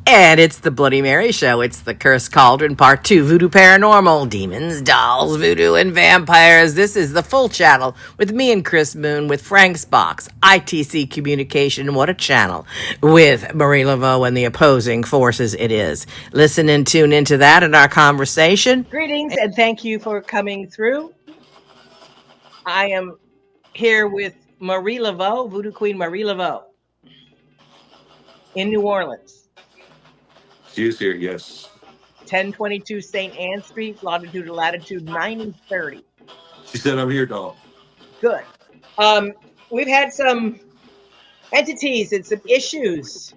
And it's the Bloody Mary Show. It's the Cursed Cauldron, Part 2, Voodoo Paranormal, Demons, Dolls, Voodoo, and Vampires. This is the full channel with me and Chris Moon with Frank's Box, ITC Communication, what a channel, with Marie Laveau and the opposing forces it is. Listen and tune into that in our conversation. Greetings and thank you for coming through. I am here with Marie Laveau, Voodoo Queen Marie Laveau in New Orleans. She is here, yes. 1022 St. Anne Street, longitude to latitude 9030. She said, I'm here, doll. Good. We've had some entities and some issues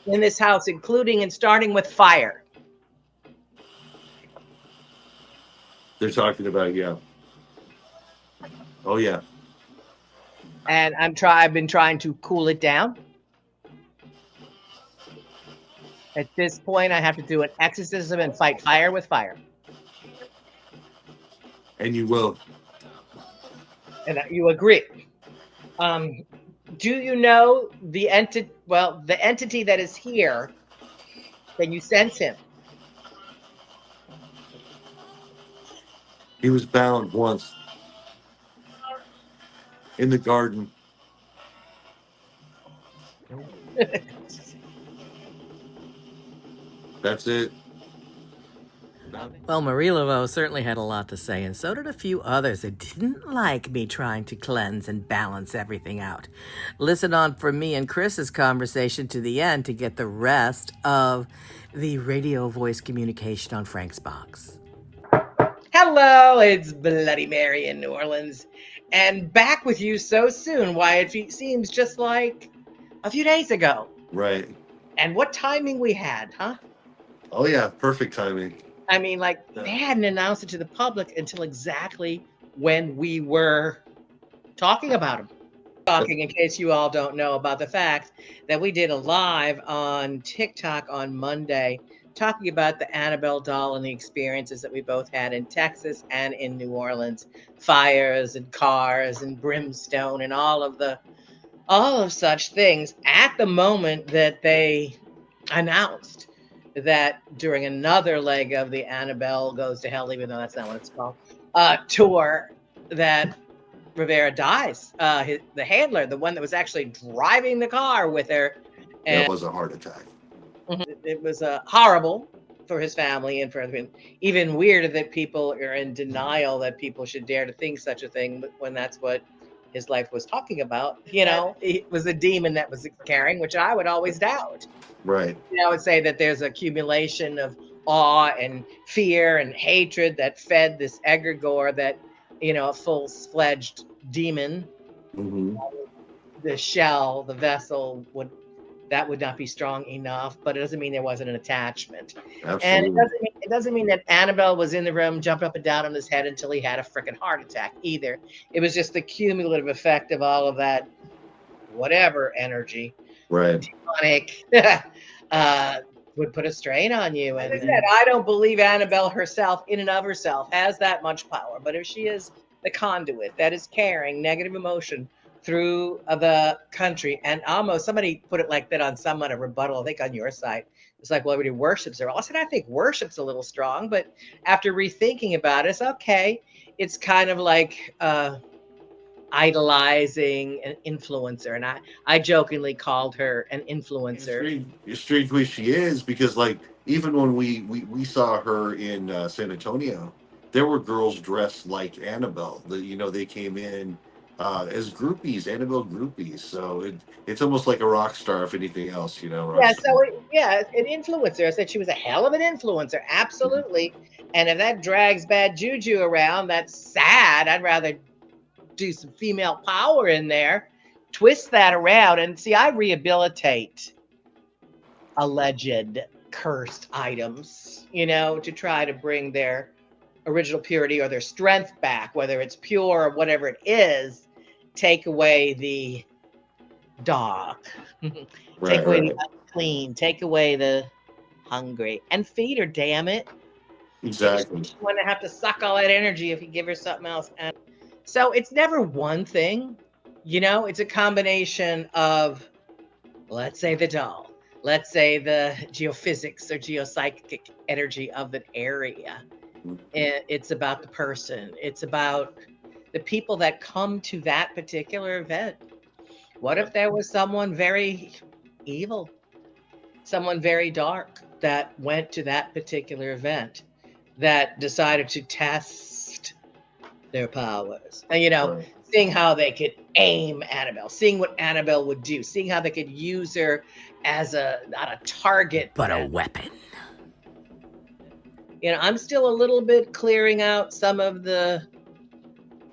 in this house, including and starting with fire. They're talking about, yeah. Oh, yeah. And I've been trying to cool it down. At this point, I have to do an exorcism and fight fire with fire. And you will. And you agree. Do you know the entity that is here? Can you sense him? He was bound once in the garden. That's it. Well, Marie Laveau certainly had a lot to say, and so did a few others that didn't like me trying to cleanse and balance everything out. Listen on for me and Chris's conversation to the end to get the rest of the radio voice communication on Frank's Box. Hello, it's Bloody Mary in New Orleans, and back with you so soon. Why, it seems just like a few days ago. Right. And what timing we had, huh? Oh, yeah. Perfect timing. I mean, like, they hadn't announced it to the public until exactly when we were talking about them. Talking, in case you all don't know, about the fact that we did a live on TikTok on Monday talking about the Annabelle doll and the experiences that we both had in Texas and in New Orleans. Fires and cars and brimstone and all of such things at the moment that they announced that during another leg of the Annabelle Goes to Hell, even though that's not what it's called, tour, that Rivera dies. The handler, the one that was actually driving the car with her. And that was a heart attack. It was horrible for his family and for everything. Even weirder that people are in denial that people should dare to think such a thing when that's what his life was talking about. You know, it was a demon that was carrying, which I would always doubt. Right. I would say that there's accumulation of awe and fear and hatred that fed this egregore that, a full-fledged demon, the shell, the vessel, would not be strong enough, but it doesn't mean there wasn't an attachment. Absolutely. And it doesn't mean that Annabelle was in the room, jumping up and down on his head until he had a freaking heart attack either. It was just the cumulative effect of all of that, whatever energy. Right. Demonic. Would put a strain on you. And as I said, I don't believe Annabelle herself, in and of herself, has that much power. But if she is the conduit that is carrying negative emotion through the country, and almost somebody put it like that on someone, a rebuttal, I think on your site. It's like, well, everybody worships her. I said, I think worship's a little strong, but after rethinking about it, it's okay. It's kind of like idolizing an influencer, and I jokingly called her an influencer. Strangely, she is, because like even when we saw her in San Antonio, there were girls dressed like Annabelle. They came in as groupies, Annabelle groupies. So it's almost like a rock star, if anything else. Yeah. So an influencer. I said she was a hell of an influencer, absolutely. And if that drags bad juju around, that's sad. I'd rather do some female power in there, twist that around, and see, I rehabilitate alleged cursed items, to try to bring their original purity or their strength back, whether it's pure or whatever it is. Take away the dark, take away the unclean, take away the hungry, and feed her, damn it. Exactly. She's going to have to suck all that energy if you give her something else. And so it's never one thing, it's a combination of, let's say, the doll. let's say, the geophysics or geopsychic energy of an area. It's about the person. It's about the people that come to that particular event. What if there was someone very evil, someone very dark that went to that particular event, that decided to test their powers? And, Right. seeing how they could aim Annabelle, seeing what Annabelle would do, seeing how they could use her as not a target, But a weapon. I'm still a little bit clearing out some of the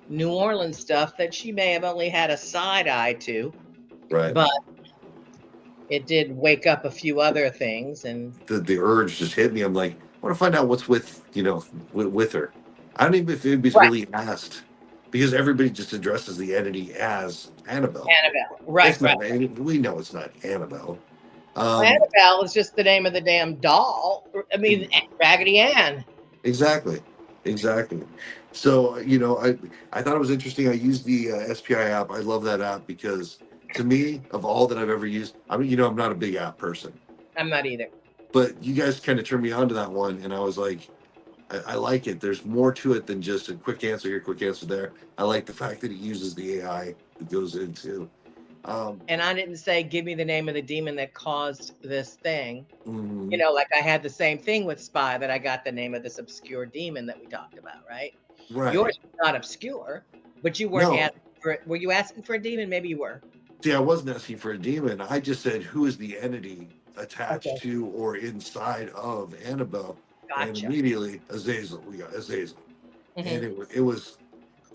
New Orleans stuff that she may have only had a side eye to, Right. but it did wake up a few other things. And The urge just hit me. I'm like, I want to find out what's with her. I don't even if anybody's right, really asked because everybody just addresses the entity as Annabelle. Annabelle, right, It's right. not. We know it's not Annabelle. Well, Um, Annabelle is just the name of the damn doll. I mean, Raggedy Ann. exactly, exactly. So I thought it was interesting. I used the SPI app. I love that app because to me, of all that I've ever used, I mean, I'm not a big app person, I'm not either. but you guys kind of turned me on to that one, and I was like, I like it. There's more to it than just a quick answer here, quick answer there. I like the fact that it uses the AI that goes into. And I didn't say, give me the name of the demon that caused this thing. Mhm. Like I had the same thing with Spy, that I got the name of this obscure demon that we talked about, right? Right. Yours was not obscure, but you weren't No. asking for it. Were you asking for a demon? Maybe you were. See, I wasn't asking for a demon. I just said, who is the entity attached Okay. to or inside of Annabelle? And Gotcha. immediately, Azazel. We got Azazel. And Hmm.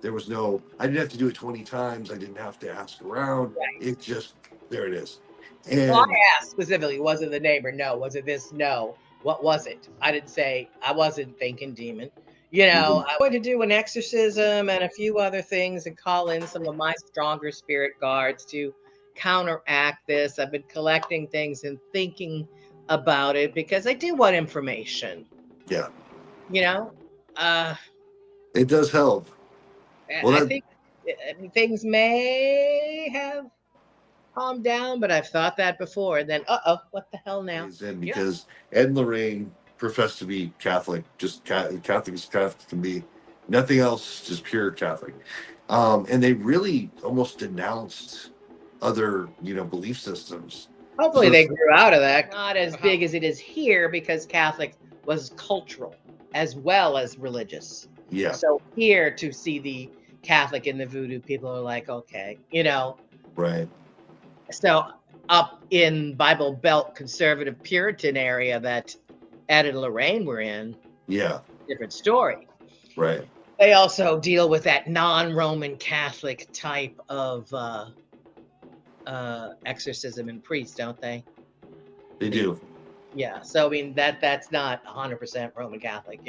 there was no, I didn't have to do it 20 times. I didn't have to ask around. Right. It just, there it is. Well, And I asked specifically, was it the neighbor? No. Was it this? No. What was it? I didn't say, I wasn't thinking demon. Mhm. I'm going to do an exorcism and a few other things and call in some of my stronger spirit guards to counteract this. I've been collecting things and thinking about it because I do want information. Yeah, You know, uh, it does help. Well, I that think things may have calmed down, but I've thought that before. And then, what the hell now? is in Yeah. because Ed and Lorraine profess to be Catholic, just Catholic as Catholic can be. Nothing else, just pure Catholic. And they really almost denounced other, belief systems. Hopefully So they grew out of that. Not as big as it is here because Catholic was cultural as well as religious. yeah, So here to see the Catholic and the voodoo, people are like, okay, right, So up in Bible Belt conservative Puritan area that Ed and Lorraine were in, yeah, different story. right. They also deal with that non-Roman Catholic type of exorcism and priest, don't they? They do, Yeah. So I mean that's not 100% Roman Catholic,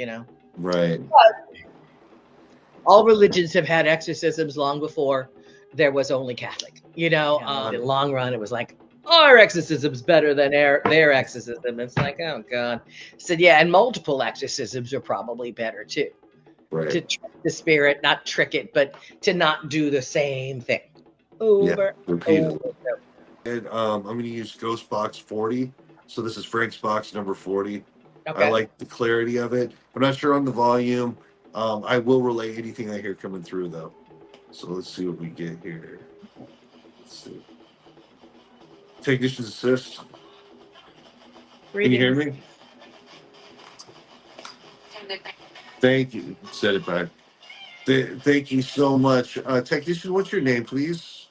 right. All religions have had exorcisms long before there was only Catholic. In the long run, it was like our exorcism's better than their exorcism. It's like, oh god. So yeah, and multiple exorcisms are probably better too. To Right. trick the spirit, not trick it, but to not do the same thing Yeah, over and repeatedly. over. And I'm going to use Ghost Box 40. So this is Frank's box number 40. I Okay. like the clarity of it. I'm not sure on the volume. I will relay anything I hear coming through, though. So let's see what we get here. Let's see. Technicians assist. Can you hear Greetings. me? Thank you. Said it back. Thank you so much. Technician, what's your name, please?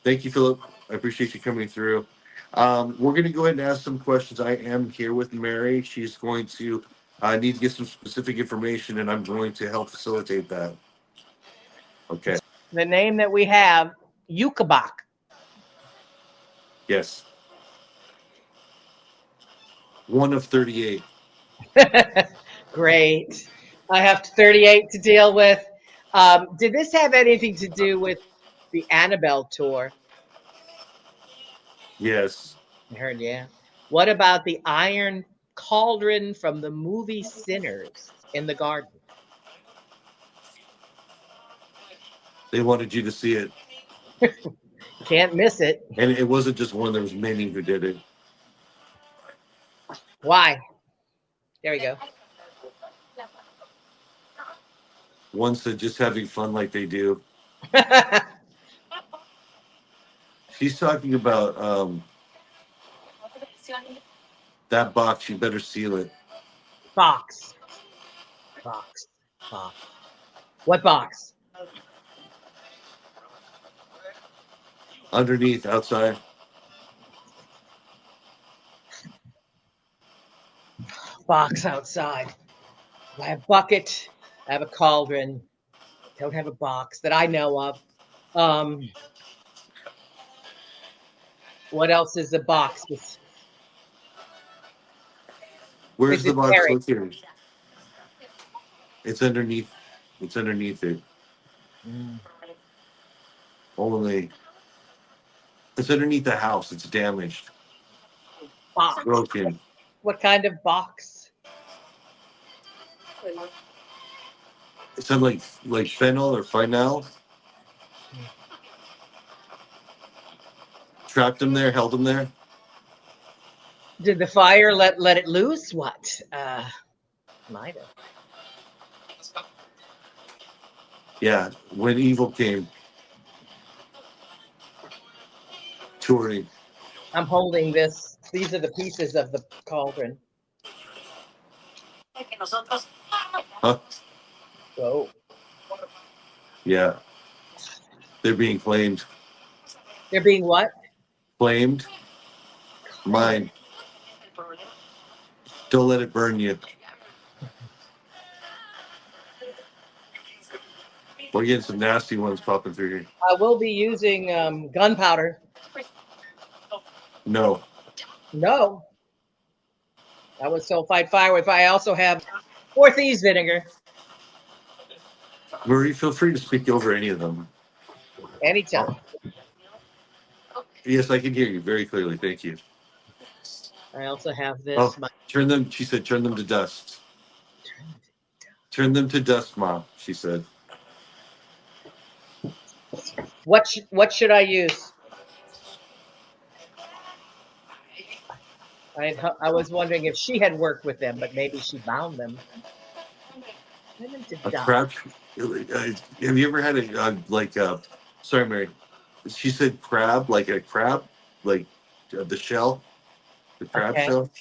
Thank you, Philip. I appreciate you coming through. We're going to go ahead and ask some questions. I am here with Mary. She's going to need to get some specific information, and I'm going to help facilitate that. Okay. The name that we have, Ukobach. Yes. One of 38. Great. I have 38 to deal with. Did this have anything to do with the Annabelle tour? Yes. I heard, yeah. What about the iron cauldron from the movie Sinners in the garden? They wanted you to see it. Can't miss it. And it wasn't just one; there was many who did it. Why? There we go. One said just having fun like they do. She's talking about that box. You better seal it. Box. Box. Box. What box? Underneath, outside. Box outside. I have a bucket. I have a cauldron. Don't have a box that I know of. What else is a box? Where's Is the it box buried? located? It's underneath. It's underneath it. Only. It's underneath the house. It's damaged. Box. Broken. What kind of box? It sounded like fennel or finale. Trapped him there, held him there. Did the fire let it loose? What? Might have. Yeah, when evil came. Touring. I'm holding this. These are the pieces of the cauldron. Huh? Whoa. Yeah. They're being claimed. They're being what? Claimed. Mine. Don't let it burn you. We're getting some nasty ones popping through here. I will be using gunpowder. No. No. I would still fight fire with. I also have 4 thieves vinegar. Marie, feel free to speak over any of them. Anytime. Yes, I can hear you very clearly. Thank you. I also have this. Oh, turn them, she said, turn them to dust. Turn them to dust, Mom, she said. What should I use? I was wondering if she had worked with them, but maybe she bound them. A crab? Have you ever had sorry, Mary. She said crab, like a crab? Like the shell? The crab Okay. shell?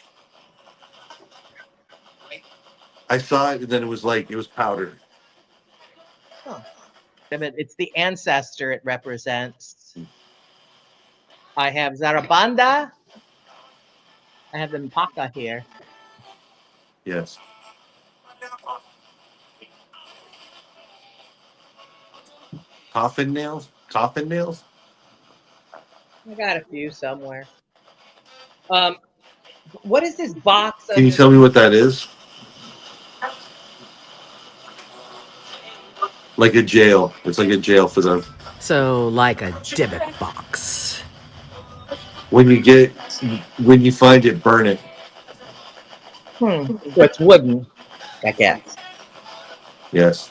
I saw it, and then it was powder. Oh. It's the ancestor it represents. I have Zarabanda. I have the Mpaka here. Yes. Coffin nails? Coffin nails? I got a few somewhere. What is this box? Can you tell me what that is? Like a jail. It's like a jail for them. So, like a debit box. When you find it, burn it. So it's wooden, I guess. Yes.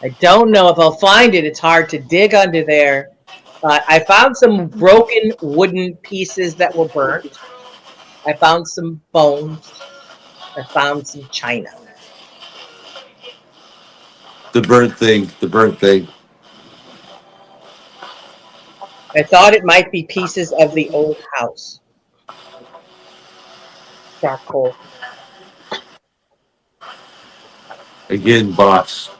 I don't know if I'll find it. It's hard to dig under there. I found some broken wooden pieces that were burnt. I found some bones. I found some china. The burnt thing. The burnt thing. I thought it might be pieces of the old house. Charcoal. Again, box.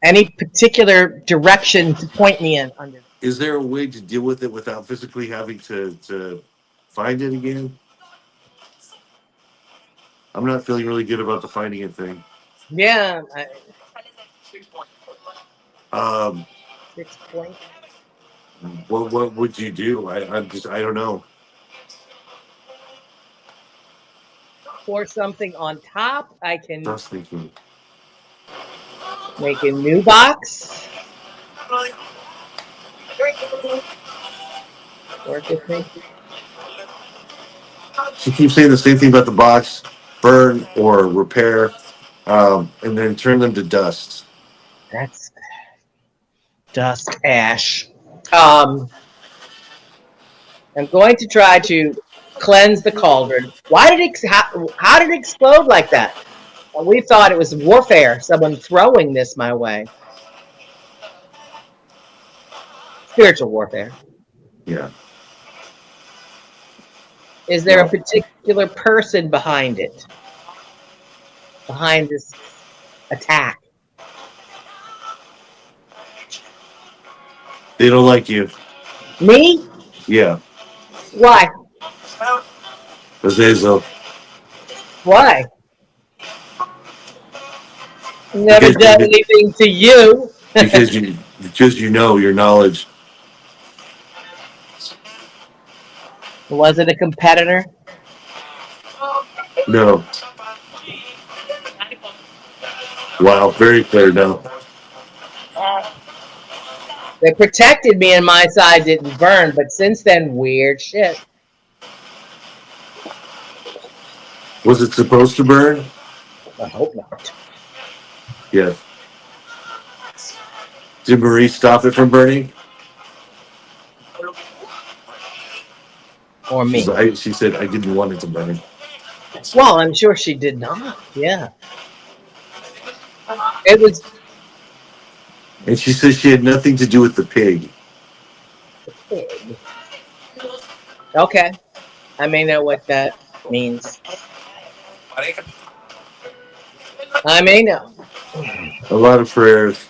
Any particular direction to point me in under? Is there a way to deal with it without physically having to find it again? I'm not feeling really good about the finding it thing. Yeah. 6 points. What would you do? I don't know. Pour something on top. I can Just thinking. make a new box. Work with me. She keeps saying the same thing about the box: burn or repair, and then turn them to dust. That's dust ash. I'm going to try to cleanse the cauldron. Why did it? How did it explode like that? Well, we thought it was warfare. Someone throwing this my way. Spiritual warfare. Yeah. Is there a No. particular person behind it? Behind this attack? They don't like you. Me? Yeah. Why? Azazel. Why? Never Because done anything to you. because you know your knowledge. Was it a competitor? No. Wow, very clear now. They protected me and my side didn't burn, but since then, weird shit. Was it supposed to burn? I hope not. Yes. Did Marie stop it from burning? Or me. She said I didn't want it to burn. Well, I'm sure she did not. Yeah. It was And she said she had nothing to do with the pig. pig. Okay. I may know what that means. I may know. A lot of prayers.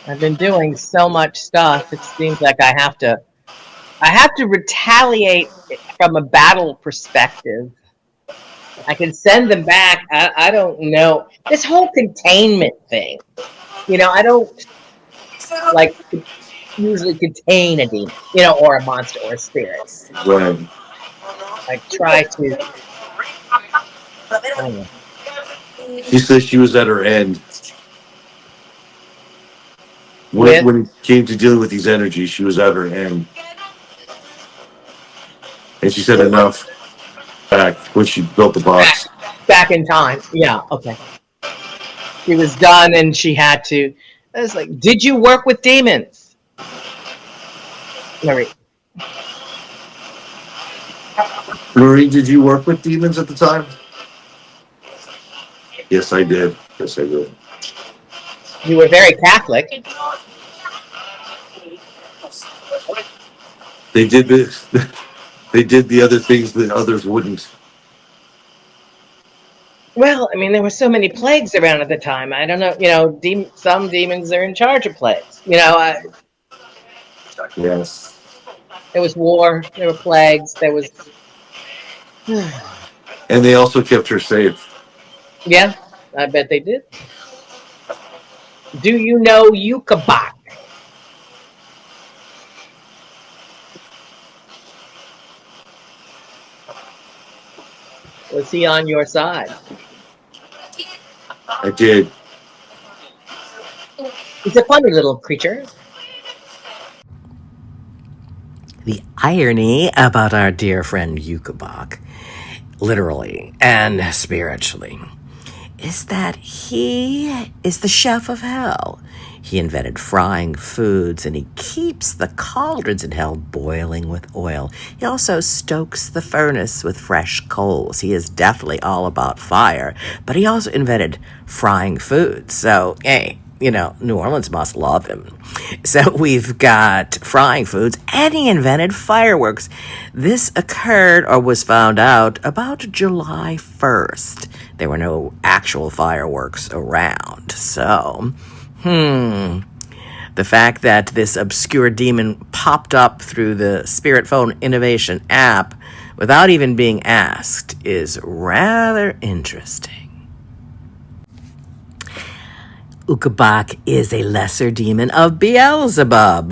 I've been doing so much stuff. It seems like I have to retaliate from a battle perspective. I can send them back. I don't know. This whole containment thing. I don't like usually contain a demon, or a monster or a spirit. Right. I try to. I don't know. She said she was at her end. With? When it came to dealing with these energies, she was at her end. And she said enough back when she built the box. Back in time. Yeah, okay. She was done and she had to. I was like, did you work with demons? Marie. Marie, did you work with demons at the time? Yes, I did. Yes, I did. You were very Catholic. They did this. They did the other things that others wouldn't. Well, I mean, there were so many plagues around at the time. I don't know, some demons are in charge of plagues. Yes. There was war, there were plagues, there was. And they also kept her safe. Yeah, I bet they did. Do you know Ukobach? Was he on your side? I did. He's a funny little creature. The irony about our dear friend Ukobach, literally and spiritually, is that he is the chef of hell. He invented frying foods, and he keeps the cauldrons in hell boiling with oil. He also stokes the furnace with fresh coals. He is definitely all about fire, but he also invented frying foods. So, hey, New Orleans must love him. So we've got frying foods, and he invented fireworks. This occurred or was found out about July 1st. There were no actual fireworks around. So, the fact that this obscure demon popped up through the Spirit Phone Innovation app without even being asked is rather interesting. Ukobach is a lesser demon of Beelzebub,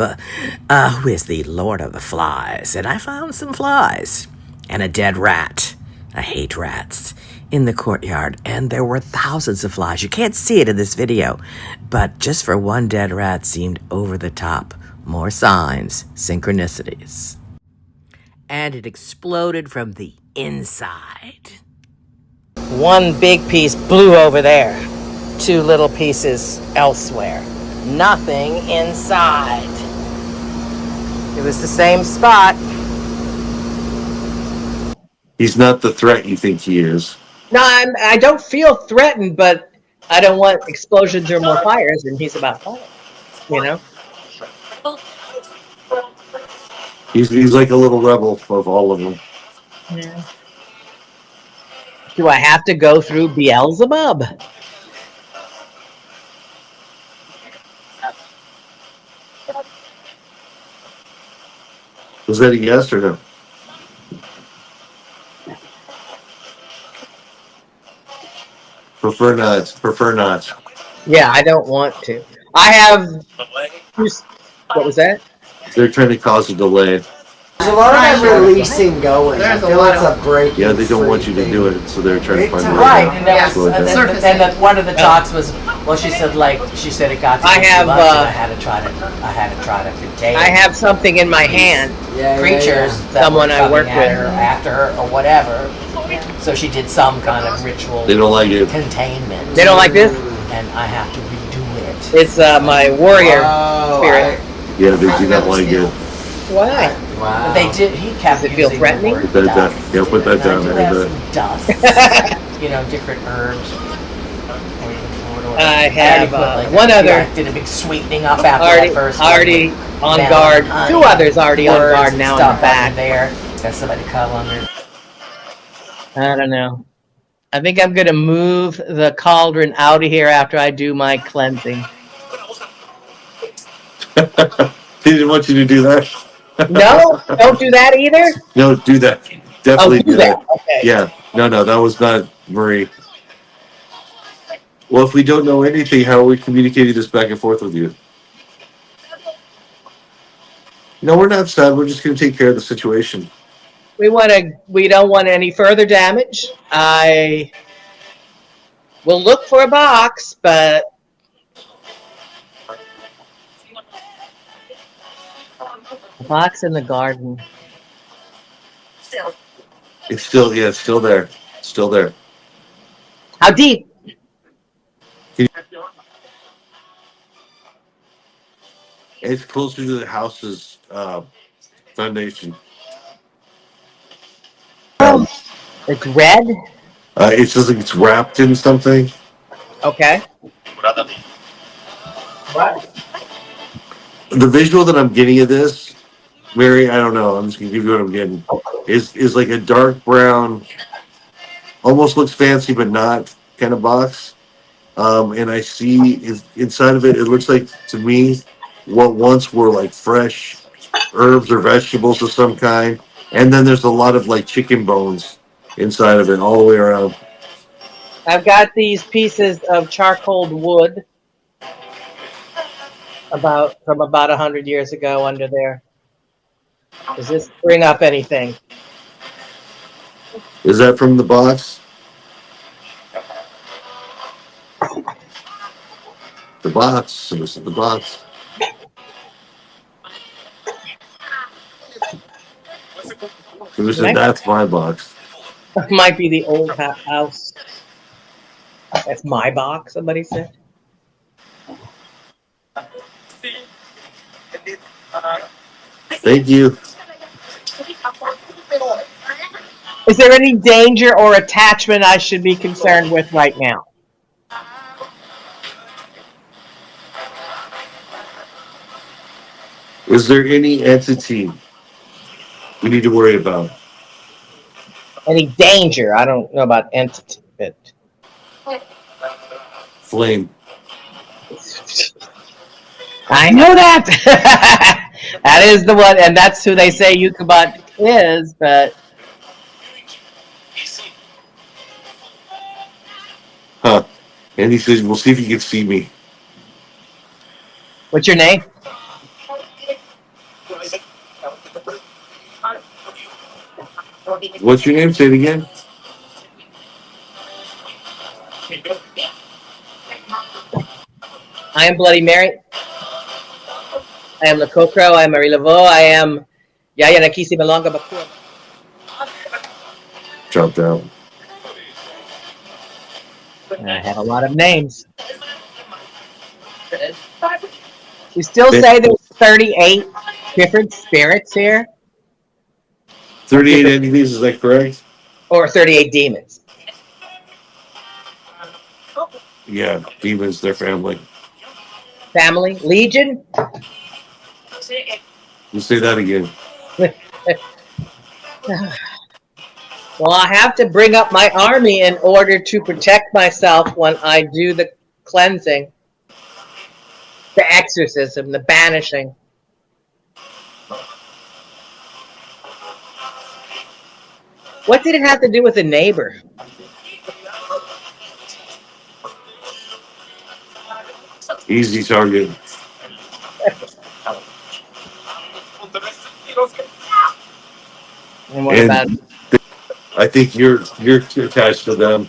who is the lord of the flies. And I found some flies and a dead rat. I hate rats. In the courtyard, and there were thousands of flies. You can't see it in this video, but just for one dead rat seemed over the top. More signs, synchronicities. And it exploded from the inside. One big piece blew over there. 2 little pieces elsewhere. Nothing inside. It was the same spot. He's not the threat you think he is. No, I don't feel threatened, but I don't want explosions or more fires, and he's about fire. You know? He's like a little rebel of all of them. Yeah. Do I have to go through Beelzebub? Was that a yes or no? Prefer not. Prefer not. Yeah, I don't want to. I have. What was that? They're trying to cause a delay. There's a lot of that releasing going. There's I a feel lot it's of- a breaking. Yeah, they don't want you to free do thing. it, so they're trying to find a way Right, to and that slow was, it and down. then that one of the talks was, well, she said it got to I be have, too much, and I had to try to contain. I have something in my hand. creatures that Someone were I coming work at with. her, after her, or whatever. So she did some kind of ritual They don't like it. containment. They don't like this? And I have to redo it. It's my warrior spirit. Yeah, they do not like it. Why? But they did. He kept Does it feel using threatening? the word Put that down. dust. Yeah, put that And I down do there, have but- some dust. You know, different herbs. I already have put, like, one other I did a big sweetening up after already, that first one. already on Melon, guard. honey, Two others already on words guard and now in stuff the back. under there. Got somebody to cuddle under. I don't know. I think I'm gonna move the cauldron out of here after I do my cleansing. They didn't want you to do that. No, don't do that either. No, do that. Oh, Definitely do that. Okay. Yeah. No, that was not Marie. Well, if we don't know anything, how are we communicating this back and forth with you? No, we're not sad. We're just going to take care of the situation. We don't want any further damage. I will look for a box, but a box in the garden. It's still, yeah, it's still there. Still there. How deep? It's closer to the house's foundation. It's red. It says like it's wrapped in something. Okay. The visual that I'm getting of this, Mary, I don't know. I'm just gonna give you what I'm getting. Is like a dark brown, almost looks fancy but not kind of box. And I see inside of it. It looks like to me what once were like fresh herbs or vegetables of some kind, and then there's a lot of like chicken bones inside of it all the way around. I've got these pieces of charcoal wood from about 100 years ago under there. Does this bring up anything? Is that from the box? The box. This is the box. Who said that's my box? Might be the old house. That's my box, somebody said. Thank you. Is there any danger or attachment I should be concerned with right now? Is there any entity we need to worry about? Any danger? I don't know about entity, but Flame. I know that. That is the one, and that's who they say Ukobach is, but Huh. And he says, we'll see if you can see me. what's your name? What's your name? Say it again. I am Bloody Mary. I am Lakokro. I am Marie Laveau. I am Yaya Nakisi Malonga Bakua. Dropped out. I have a lot of names. We still say there's 38 different spirits here? 38 entities, is that correct? Or 38 demons? Yeah, demons, their family. Family? Legion? You say that again. Well, I have to bring up my army in order to protect myself when I do the cleansing, the exorcism, the banishing. What did it have to do with a neighbor? Easy target. And what about I think you're attached to them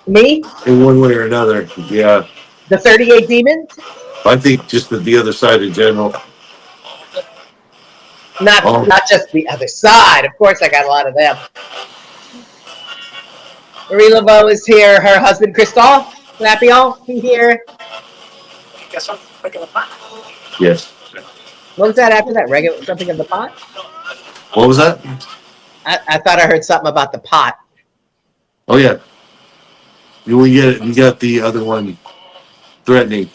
me? in one way or another. Yeah. The 38 demons? I think just the other side in general. Not just the other side. Of course, I got a lot of them. Marie Laveau is here. Her husband, Christophe Lapillon, here. Yes. What was that after that? Regular something of the pot? What was that? I thought I heard something about the pot. Oh yeah. You got the other one threatening.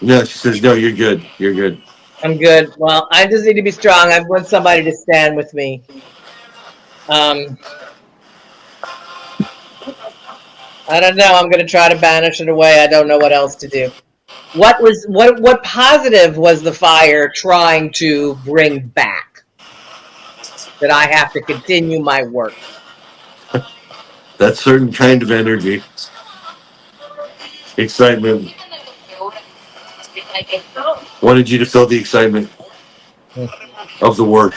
No, she says, no, you're good. You're good. I'm good. Well, I just need to be strong. I want somebody to stand with me. I don't know. I'm going to try to banish it away. I don't know what else to do. What positive was the fire trying to bring back that I have to continue my work? That certain kind of energy. Excitement. Wanted you to feel the excitement of the work.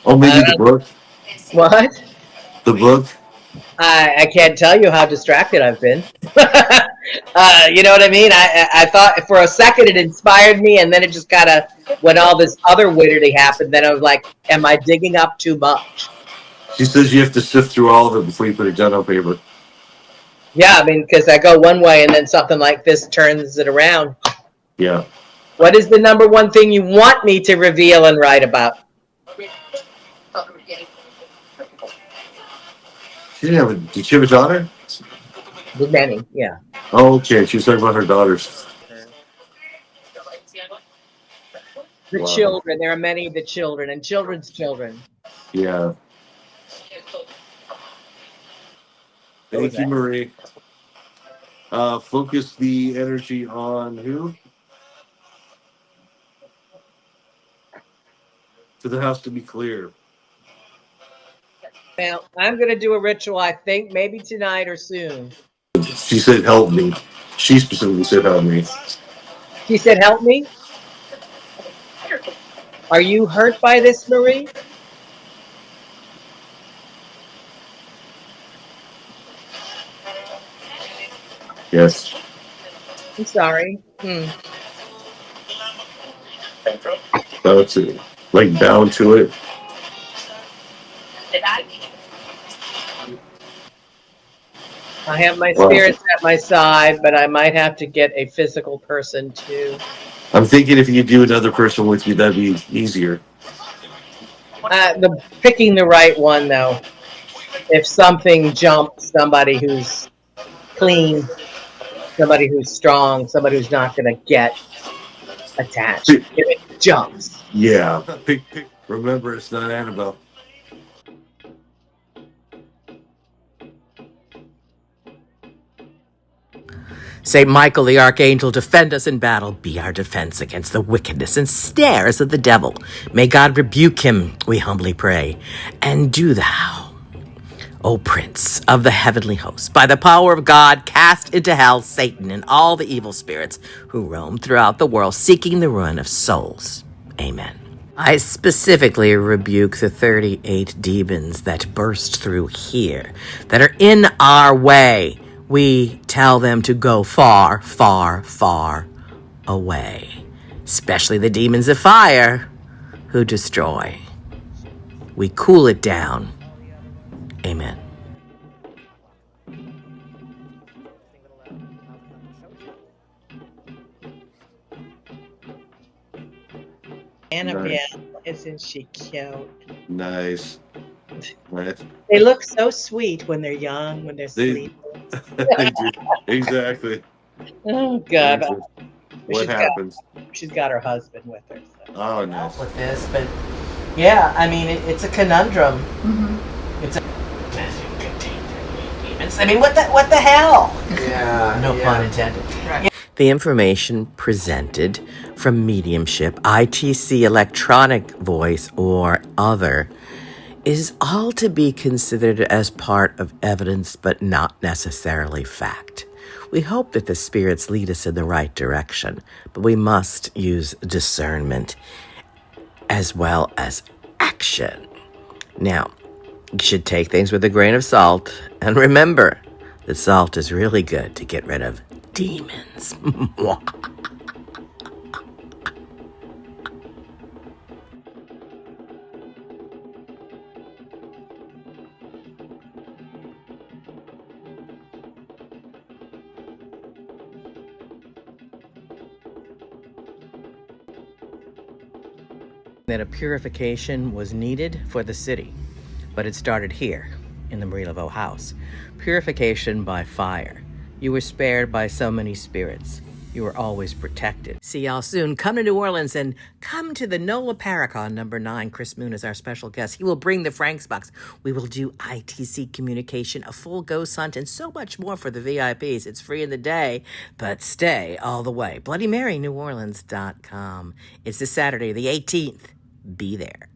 Oh, maybe the book. What? The book. I can't tell you how distracted I've been. You know what I mean? I thought for a second it inspired me, and then it just kind of, when all this other weirdity happened, then I was like, am I digging up too much? She says you have to sift through all of it before you put it down on paper. Yeah, I mean, because I go one way and then something like this turns it around. Yeah. What is the number one thing you want me to reveal and write about? Did she have a daughter? The many, yeah. Oh, okay. She was talking about her daughters. The children. There are many of the children and children's children. Yeah. Thank you, Marie. Focus the energy on who? For the house to be clear. Now, I'm going to do a ritual, I think, maybe tonight or soon. She said, help me. She specifically said, help me. She said, help me? Are you hurt by this, Marie? Yes. I'm sorry. That's it. Like down to it. I have my spirits at my side, but I might have to get a physical person too. I'm thinking if you do another person with you, that'd be easier. Picking the right one, though. If something jumps, somebody who's clean, somebody who's strong, somebody who's not going to get attached. If it jumps. Yeah. Pick. Remember, it's not Annabelle. Saint Michael the Archangel, defend us in battle, be our defense against the wickedness and snares of the devil. May God rebuke him, we humbly pray. And do thou, O Prince of the heavenly host, by the power of God, cast into hell Satan and all the evil spirits who roam throughout the world, seeking the ruin of souls. Amen. I specifically rebuke the 38 demons that burst through here, that are in our way. We tell them to go far, far, far away, especially the demons of fire who destroy. We cool it down. Amen. Annabelle, Nice. isn't she cute? Nice. Right. They look so sweet when they're young, when they're They sleeping. they do exactly. Oh God, Exactly. but What happens? she's got her husband with her. So. Oh, Help nice. with this, but yeah, I mean, it's a conundrum. It's a demons. I mean, what the hell? Yeah. No pun intended. The information presented from mediumship, ITC, electronic voice, or other is all to be considered as part of evidence but not necessarily fact. We hope that the spirits lead us in the right direction, but we must use discernment as well as action. Now, you should take things with a grain of salt, and remember that salt is really good to get rid of demons. That a purification was needed for the city, but it started here in the Marie Laveau house. Purification by fire. You were spared by so many spirits. You were always protected. See y'all soon. Come to New Orleans and come to the NOLA Paracon number 9. Chris Moon is our special guest. He will bring the Franks box. We will do ITC communication, a full ghost hunt, and so much more for the VIPs. It's free in the day, but stay all the way. BloodyMaryNewOrleans.com. It's this Saturday, the 18th. Be there.